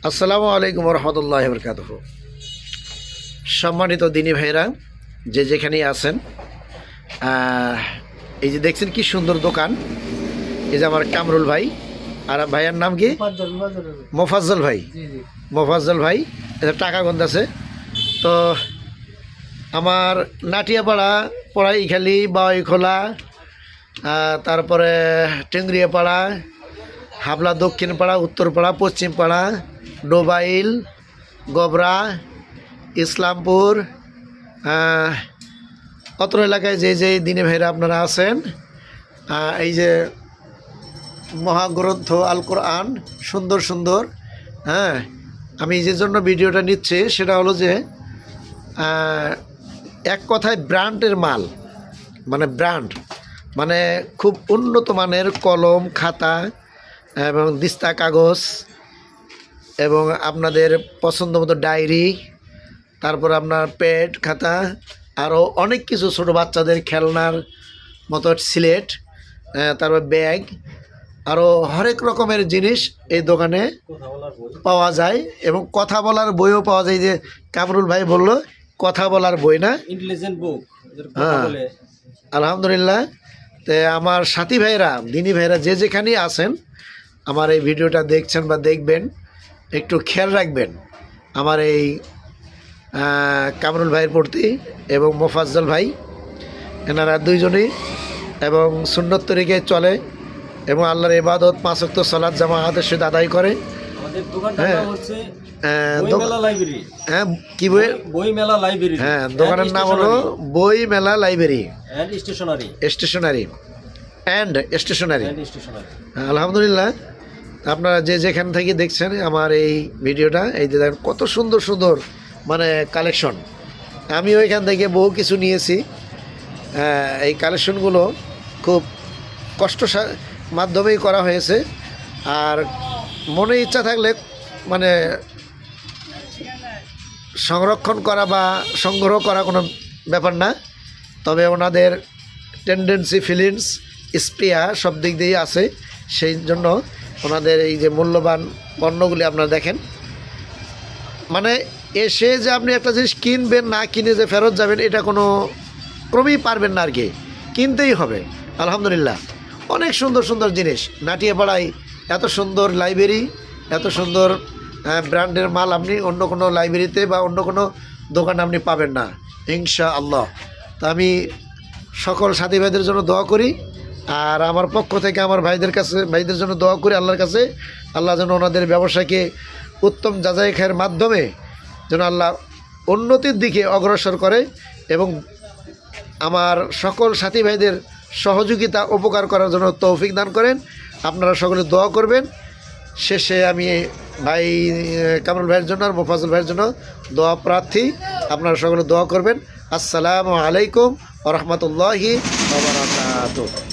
আসসালামু আলাইকুম রহমতুল্লাহি ওয়া বারাকাতুহু। সম্মানিত দিনী ভাইরা যে যেখানেই আছেন, এই যে দেখছেন কি সুন্দর দোকান। এই যে আমার কামরুল ভাই, আর ভাইয়ের নাম কি? মোফাজ্জল ভাই। মোফাজ্জল ভাই এটা টাকাগঞ্জ আছে। তো আমার নাটিয়াপাড়া, পড়াইখালি, বাউইখোলা, তারপরে টেংরিয়াপাড়া, হাবলা দক্ষিণ পাড়া, উত্তরপাড়া, পশ্চিম পাড়া, ডোবাইল, গবরা, ইসলামপুর, অত্র এলাকায় যে যে দিনী ভাইরা আপনারা আছেন, এই যে মহাগ্রন্থ আল কোরআন সুন্দর সুন্দর, আমি যে জন্য ভিডিওটা নিচ্ছি সেটা হলো যে এক কথায় ব্র্যান্ডের মাল, মানে ব্র্যান্ড, মানে খুব উন্নত মানের কলম, খাতা এবং দিস্তা কাগজ এবং আপনাদের পছন্দ মতো ডায়েরি, তারপর আপনার পেট খাতা, আরও অনেক কিছু ছোটো বাচ্চাদের খেলনার মতো সিলেট, তারপর ব্যাগ, আরও হরেক রকমের জিনিস এই দোকানে পাওয়া যায় এবং কথা বলার বইও পাওয়া যায়। যে কামরুল ভাই বললো কথা বলার বই, না? ইন্টেলিজেন্ট বুক। হ্যাঁ, আলহামদুলিল্লাহ। তো আমার সাথী ভাইরা, দিনী ভাইরা যে যেখানেই আছেন, আমার এই ভিডিওটা দেখছেন বা দেখবেন, একটু খেয়াল রাখবেন আমার এই কামরুল ভাইয়ের প্রতি এবং মোফাজ্জল ভাই। এনারা দুইজনই এবং সুন্নত তরিকায় চলে এবং আল্লাহর ইবাদত, 5 ওয়াক্ত সালাত জামাতের সাথে আদায় করে। কি বই? বই মেলা লাইব্রেরি। হ্যাঁ, দোকানের নাম হলো বই মেলা লাইব্রেরি স্টেশনারি অ্যান্ড স্টেশনারি। আলহামদুলিল্লাহ, আপনারা যে যেখান থেকে দেখছেন আমার এই ভিডিওটা, এই যে দেখেন কত সুন্দর সুন্দর মানে কালেকশন। আমি ওইখান থেকে বহু কিছু নিয়েছি। এই কালেকশনগুলো খুব কষ্ট মাধ্যমেই করা হয়েছে, আর মনে ইচ্ছা থাকলে মানে সংরক্ষণ করা বা সংগ্রহ করা কোনো ব্যাপার না। তবে ওনাদের টেন্ডেন্সি, ফিলিংস, স্প্রিয়া সব দিক দিয়েই আছে। সেই জন্য ওনাদের এই যে মূল্যবান পণ্যগুলি আপনারা দেখেন, মানে এসে যে আপনি একটা জিনিস কিনবেন, না কিনে যে ফেরত যাবেন, এটা কোনো ক্রমেই পারবেন না আর কি, কিনতেই হবে। আলহামদুলিল্লাহ, অনেক সুন্দর সুন্দর জিনিস। নাটিয়াপাড়ায় এত সুন্দর লাইব্রেরি, এত সুন্দর ব্র্যান্ডের মাল আপনি অন্য কোনো লাইব্রেরিতে বা অন্য কোনো দোকানে আপনি পাবেন না ইনশাআল্লাহ। তো আমি সকল সাথী ভাইদের জন্য দোয়া করি, আর আমার পক্ষ থেকে আমার ভাইদের জন্য দোয়া করি আল্লাহর কাছে, আল্লাহ যেন ওনাদের ব্যবসাকে উত্তম যাচাই খায়ের মাধ্যমে যেন আল্লাহ উন্নতির দিকে অগ্রসর করে এবং আমার সকল সাথী ভাইদের সহযোগিতা, উপকার করার জন্য তৌফিক দান করেন। আপনারা সকলে দোয়া করবেন। শেষে আমি ভাই কামরুল ভাইয়ের জন্য আর মোফাজ্জল ভাইয়ের জন্য দোয়া প্রার্থী, আপনারা সকলে দোয়া করবেন। আসসালামু আলাইকুম ওয়া রাহমাতুল্লাহি ওয়া বারাকাতুহু।